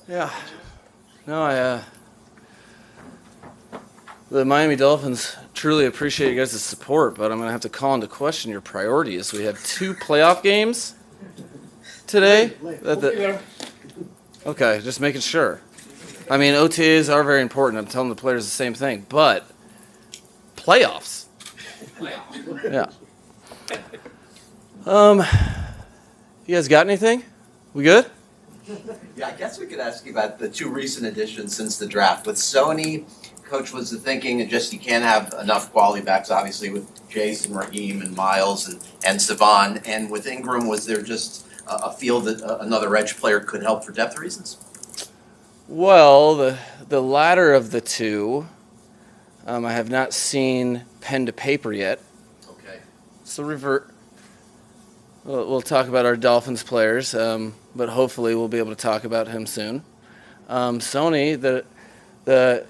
Yeah. No, the Miami Dolphins truly appreciate you guys' support, but I'm going to have to call into question your priorities. We have 2 playoff games today. Okay, just making sure. I mean, OTAs are very important. I'm telling the players the same thing, but playoffs. Yeah. You guys got anything? We good? Yeah, I guess we could ask you about the 2 recent additions since the draft. With Sony, Coach, was the thinking and just you can't have enough quality backs, obviously, with Jason, Raheem, and Miles and Savon. And with Ingram, was there just a feel that another edge player could help for depth reasons? Well, the latter of the 2, I have not seen pen to paper yet. Okay. So we'll talk about our Dolphins players, but hopefully we'll be able to talk about him soon. Sony,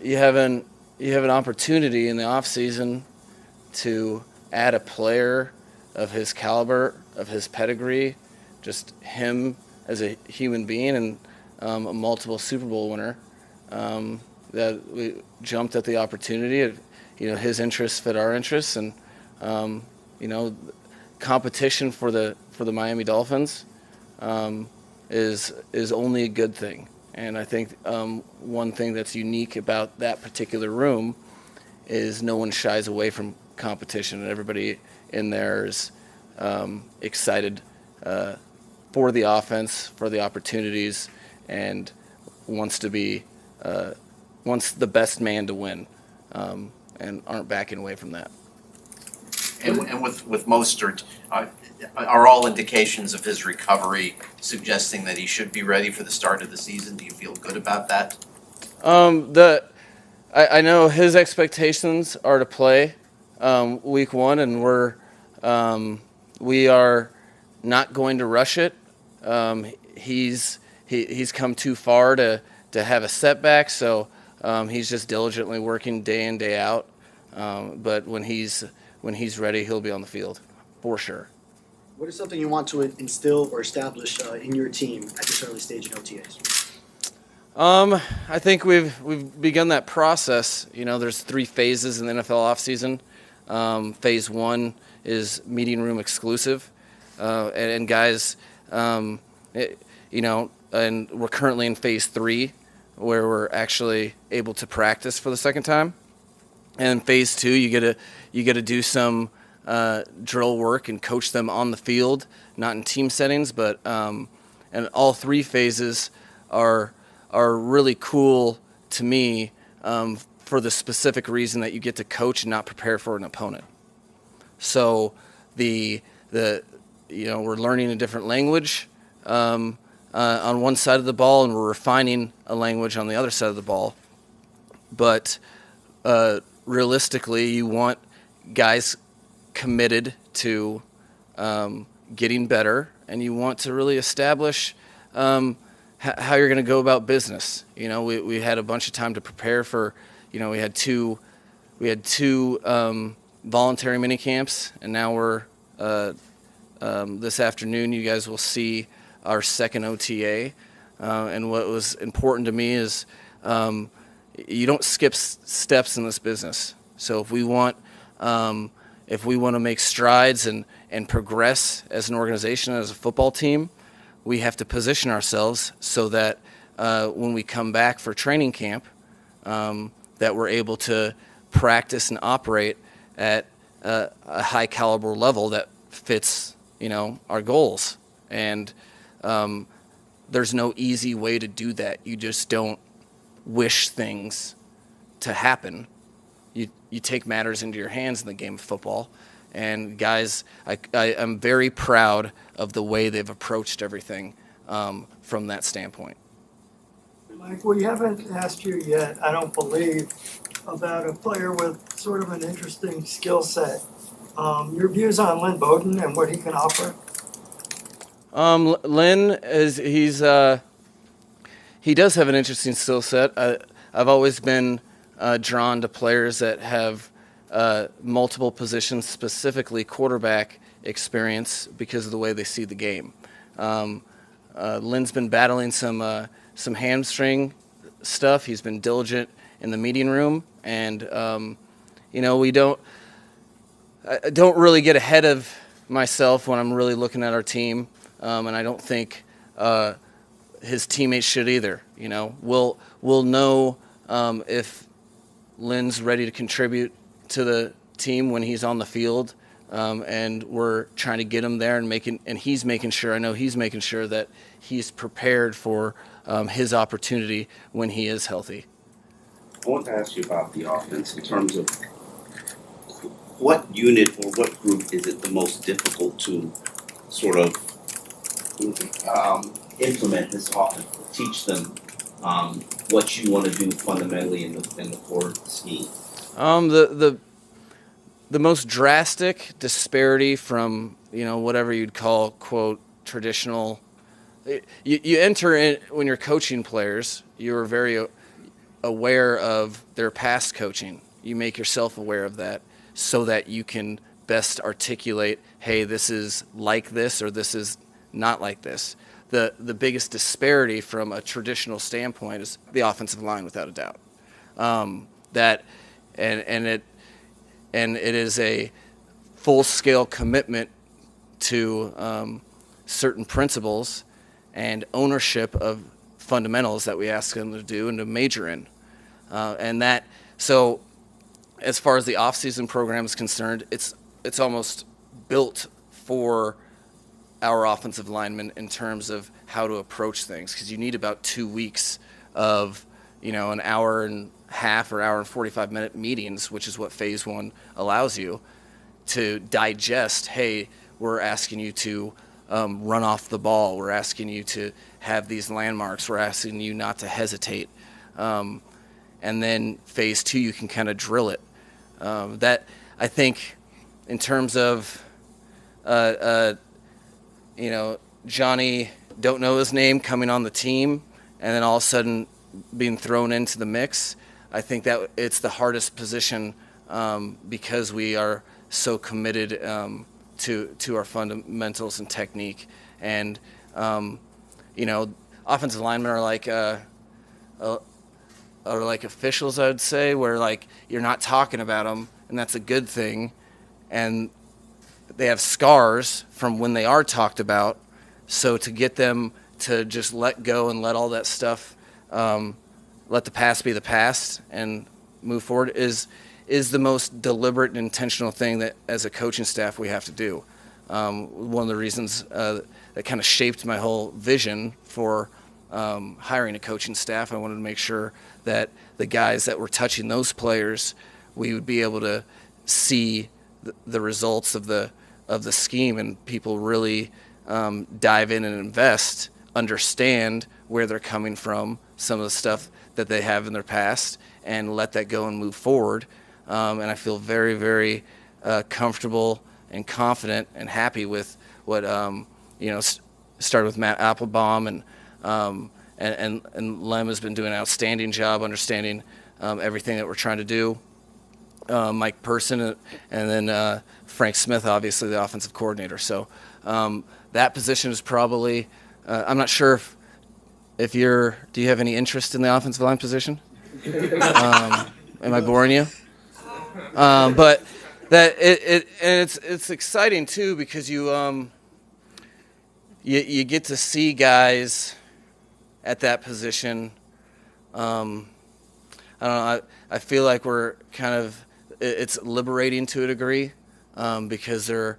you have an opportunity in the offseason to add a player of his caliber, of his pedigree, just him as a human being, and a multiple Super Bowl winner. That we jumped at the opportunity. His interests fit our interests, and competition for the Miami Dolphins is only a good thing. And I think one thing that's unique about that particular room is no one shies away from competition, and everybody in there is excited for the offense, for the opportunities, and wants the best man to win, and aren't backing away from that. And with Mostert, are all indications of his recovery suggesting that he should be ready for the start of the season? Do you feel good about that? I know his expectations are to play week 1, and we are not going to rush it. He's come too far to have a setback, so he's just diligently working day in, day out. But when he's ready, he'll be on the field for sure. What is something you want to instill or establish in your team at this early stage in OTAs? I think we've begun that process. There's 3 phases in the NFL offseason. Phase 1 is meeting room exclusive, and guys, and we're currently in phase 3, where we're actually able to practice for the second time. And phase 2, you get to do some drill work and coach them on the field, not in team settings, but and all 3 phases are really cool to me for the specific reason that you get to coach and not prepare for an opponent. So we're learning a different language on one side of the ball, and we're refining a language on the other side of the ball. But realistically, you want guys committed to getting better, and you want to really establish how you're going to go about business. We had a bunch of time to prepare for. We had two voluntary mini camps, and now we're this afternoon. You guys will see our second OTA, and what was important to me is you don't skip steps in this business. So if we want to make strides and progress as an organization, as a football team, we have to position ourselves so that when we come back for training camp, that we're able to practice and operate at a high caliber level that fits, our goals. And there's no easy way to do that. You just don't wish things to happen. You take matters into your hands in the game of football. And guys, I'm very proud of the way they've approached everything from that standpoint. Mike, we haven't asked you yet, I don't believe, about a player with sort of an interesting skill set. Your views on Lynn Bowden and what he can offer? Lynn he does have an interesting skill set. I've always been drawn to players that have multiple positions, specifically quarterback experience, because of the way they see the game. Lynn's been battling some hamstring stuff. He's been diligent in the meeting room, and I don't really get ahead of myself when I'm really looking at our team, and I don't think his teammates should either. We'll know if Lynn's ready to contribute to the team when he's on the field, and we're trying to get him there and he's making sure. I know he's making sure that he's prepared for his opportunity when he is healthy. I want to ask you about the offense in terms of what unit or what group is it the most difficult to sort of implement this offense, teach them what you want to do fundamentally in the core scheme? The most drastic disparity from whatever you'd call quote traditional. You enter in when you're coaching players. You're very aware of their past coaching. You make yourself aware of that so that you can best articulate, hey, this is like this or this is not like this. The biggest disparity from a traditional standpoint is the offensive line, without a doubt. It is a full-scale commitment to certain principles and ownership of fundamentals that we ask them to do and to major in. So as far as the off-season program is concerned, it's almost built for our offensive linemen in terms of how to approach things, because you need about 2 weeks of an hour and a half or hour and 45-minute meetings, which is what phase one allows you to digest. Hey, we're asking you to run off the ball. We're asking you to have these landmarks. We're asking you not to hesitate. And then phase two, you can kind of drill it. That, I think, in terms of, Johnny, don't know his name, coming on the team, and then all of a sudden being thrown into the mix, I think that it's the hardest position because we are so committed to our fundamentals and technique. And, offensive linemen are like officials, I would say, where you're not talking about them, and that's a good thing. And they have scars from when they are talked about. So to get them to just let go and let all that stuff, let the past be the past and move forward is the most deliberate and intentional thing that as a coaching staff we have to do. One of the reasons that kind of shaped my whole vision for hiring a coaching staff, I wanted to make sure that the guys that were touching those players, we would be able to see the results of the scheme, and people really dive in and invest, understand where they're coming from, some of the stuff that they have in their past, and let that go and move forward. And I feel very, very comfortable and confident and happy with what started with Matt Applebaum, and Lem has been doing an outstanding job understanding everything that we're trying to do. Mike Person, and then Frank Smith, obviously the offensive coordinator. So that position is probably, I'm not sure if do you have any interest in the offensive line position? Am I boring you? But that it's exciting too, because you get to see guys at that position. I don't know. I feel like we're kind of, it's liberating to a degree, because they're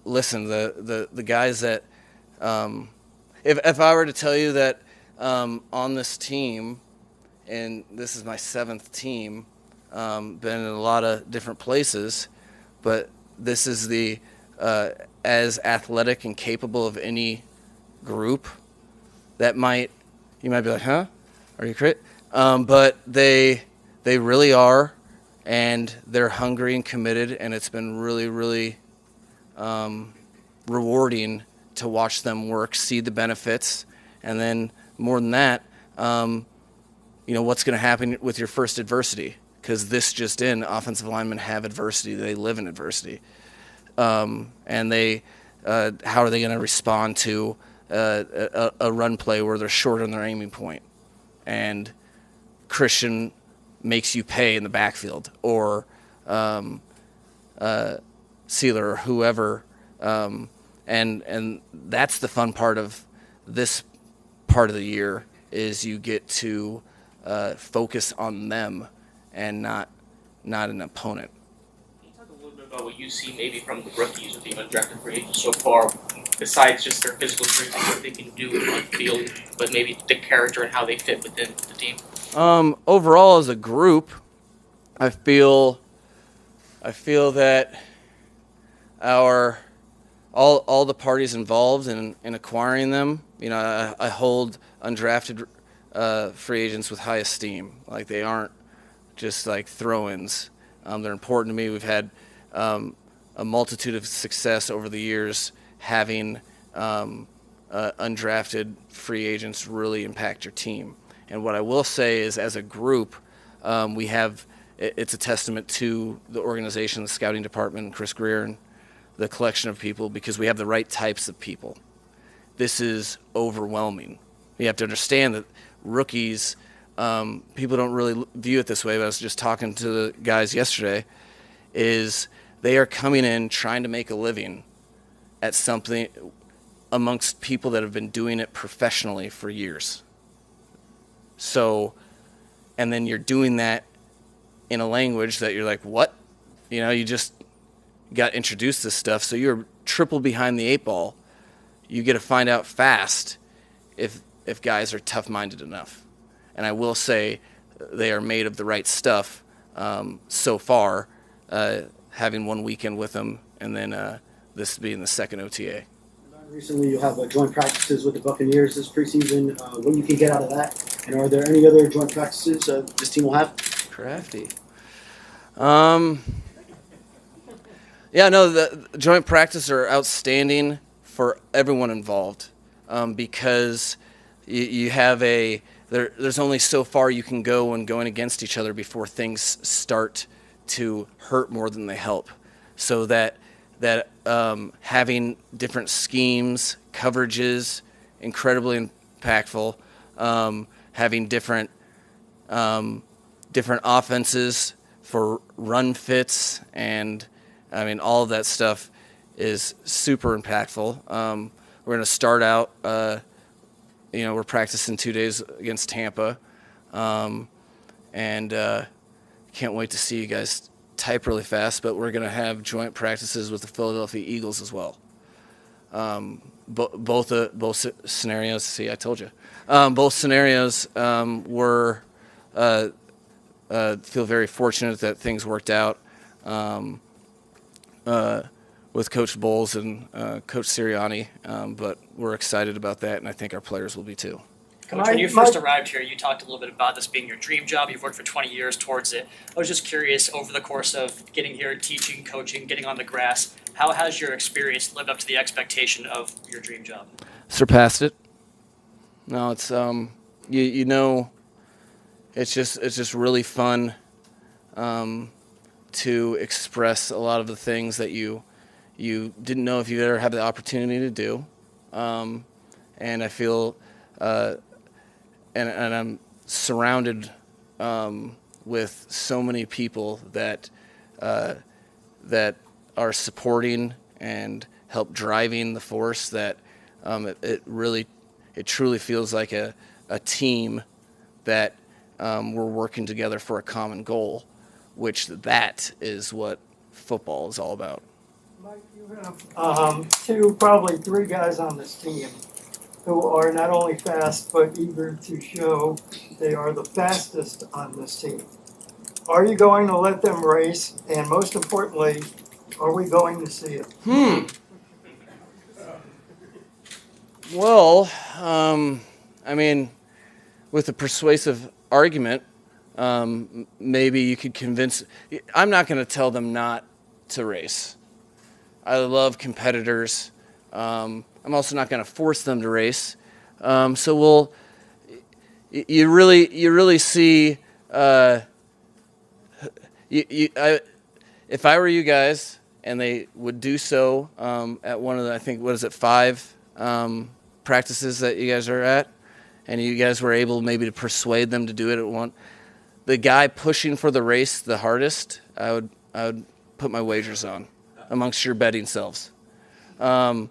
listen, the guys that if I were to tell you that on this team, and this is my 7th team, been in a lot of different places, but this is the as athletic and capable of any group that you might be like, huh? Are you crazy? But they really are, and they're hungry and committed, and it's been really, really rewarding to watch them work, see the benefits, and then more than that, what's going to happen with your first adversity? Because this just in, offensive linemen have adversity; they live in adversity, and how are they going to respond to a run play where they're short on their aiming point, and Christian makes you pay in the backfield, or Sealer or whoever, and that's the fun part of this part of the year, is you get to focus on them and not an opponent. Can you talk a little bit about what you see maybe from the rookies or the undrafted free agents so far, besides just their physical strength and what they can do on the field, but maybe the character and how they fit within the team? Overall, as a group, I feel that all the parties involved in acquiring them, I hold undrafted free agents with high esteem. Like, they aren't just like throw-ins. They're important to me. We've had a multitude of success over the years having undrafted free agents really impact your team. And what I will say is, as a group, it's a testament to the organization, the scouting department, Chris Greer, and the collection of people, because we have the right types of people. This is overwhelming. You have to understand that rookies, people don't really view it this way, but I was just talking to the guys yesterday, is they are coming in trying to make a living at something amongst people that have been doing it professionally for years. So, and then you're doing that in a language that you're like, what? You just got introduced to this stuff, so you're triple behind the 8 ball. You get to find out fast if guys are tough-minded enough. And I will say they are made of the right stuff so far, having one weekend with them, and then this being the second OTA. Recently, you'll have joint practices with the Buccaneers this preseason. What you can get out of that? And are there any other joint practices this team will have? Crafty. Yeah, no, the joint practices are outstanding for everyone involved, because you have there's only so far you can go when going against each other before things start to hurt more than they help. So that having different schemes, coverages, incredibly impactful. Having different offenses for run fits, and all of that stuff is super impactful. We're going to start out, we're practicing 2 days against Tampa, and can't wait to see you guys type really fast, but we're going to have joint practices with the Philadelphia Eagles as well. Both scenarios, see, I told you. Both scenarios feel very fortunate that things worked out with Coach Bowles and Coach Sirianni, but we're excited about that, and I think our players will be too. Coach, when you first arrived here, you talked a little bit about this being your dream job. You've worked for 20 years towards it. I was just curious, over the course of getting here, teaching, coaching, getting on the grass, how has your experience lived up to the expectation of your dream job? Surpassed it. No, it's it's just really fun to express a lot of the things that you didn't know if you ever had the opportunity to do, and I feel. And I'm surrounded with so many people that are supporting and help driving the force, that it truly feels like a team that we're working together for a common goal, which that is what football is all about. Mike, you have probably three guys on this team who are not only fast, but eager to show they are the fastest on this team. Are you going to let them race? And most importantly, are we going to see it? Well, with a persuasive argument, maybe you could convince. I'm not going to tell them not to race. I love competitors. I'm also not going to force them to race. So you really see, if I were you guys and they would do so at one of the, I think, what is it, 5 practices that you guys are at, and you guys were able maybe to persuade them to do it at one, the guy pushing for the race the hardest, I would put my wagers on amongst your betting selves. I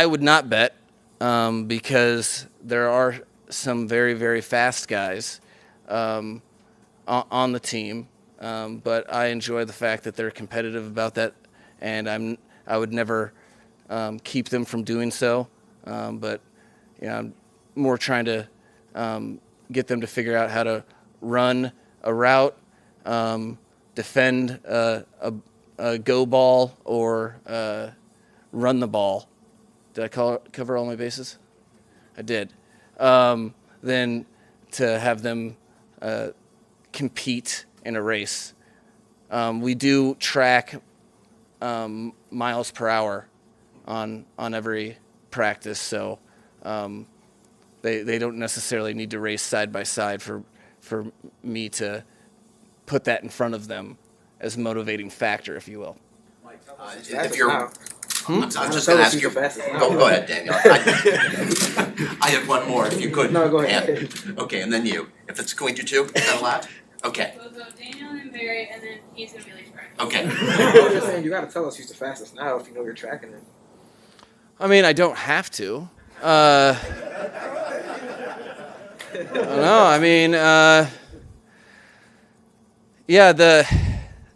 would not bet because there are some very, very fast guys on the team, but I enjoy the fact that they're competitive about that, and I would never keep them from doing so. But I'm more trying to get them to figure out how to run a route, defend a go ball, or run the ball. Did I cover all my bases? I did. Then to have them compete in a race. We do track miles per hour on every practice, so they don't necessarily need to race side by side for me to put that in front of them as a motivating factor, if you will. If you're, I'm just going to ask you. Go ahead, Daniel. I have one more, if you could. No, go ahead. Okay, and then you. If it's going to two, is that allowed? Okay. We'll go Daniel and Barry, and then he's gonna be like first. Okay. I'm just saying, you gotta tell us who's the fastest now if you know you're tracking it. I mean, I don't have to. No, I mean, yeah,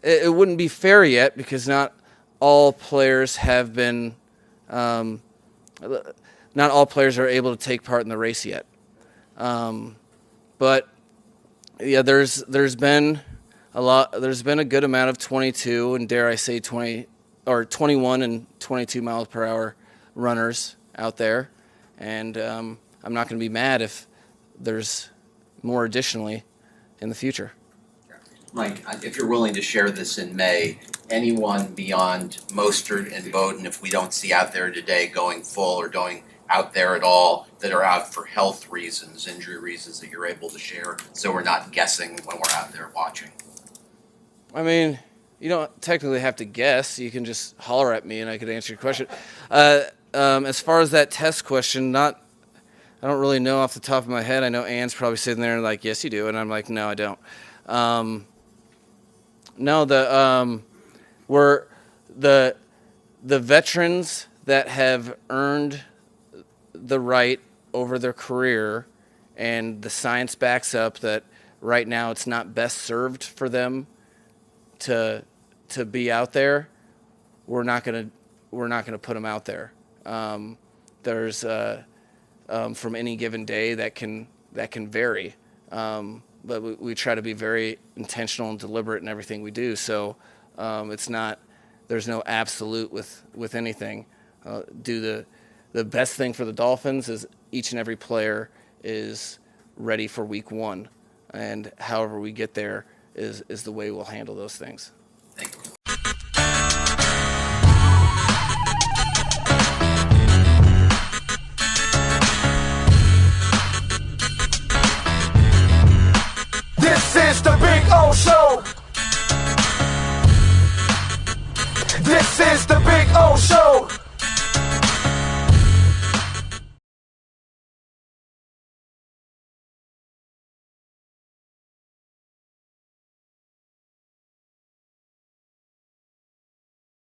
it wouldn't be fair yet because not all players have been, not all players are able to take part in the race yet. But yeah, there's been a good amount of 22 and dare I say 21 and 22 miles per hour runners out there, and I'm not going to be mad if there's more additionally in the future. Mike, if you're willing to share this in May, anyone beyond Mostert and Bowden, if we don't see out there today going full or going out there at all, that are out for health reasons, injury reasons, that you're able to share, so we're not guessing when we're out there watching? I mean, you don't technically have to guess. You can just holler at me and I could answer your question. As far as that test question, I don't really know off the top of my head. I know Ann's probably sitting there and like, yes, you do. And I'm like, no, I don't. No, we're the veterans that have earned the right over their career, and the science backs up that right now it's not best served for them to be out there. We're not gonna put them out there. There's from any given day that can vary, but we try to be very intentional and deliberate in everything we do. So it's not, there's no absolute with anything. The best thing for the Dolphins is each and every player is ready for week one, and however we get there is the way we'll handle those things.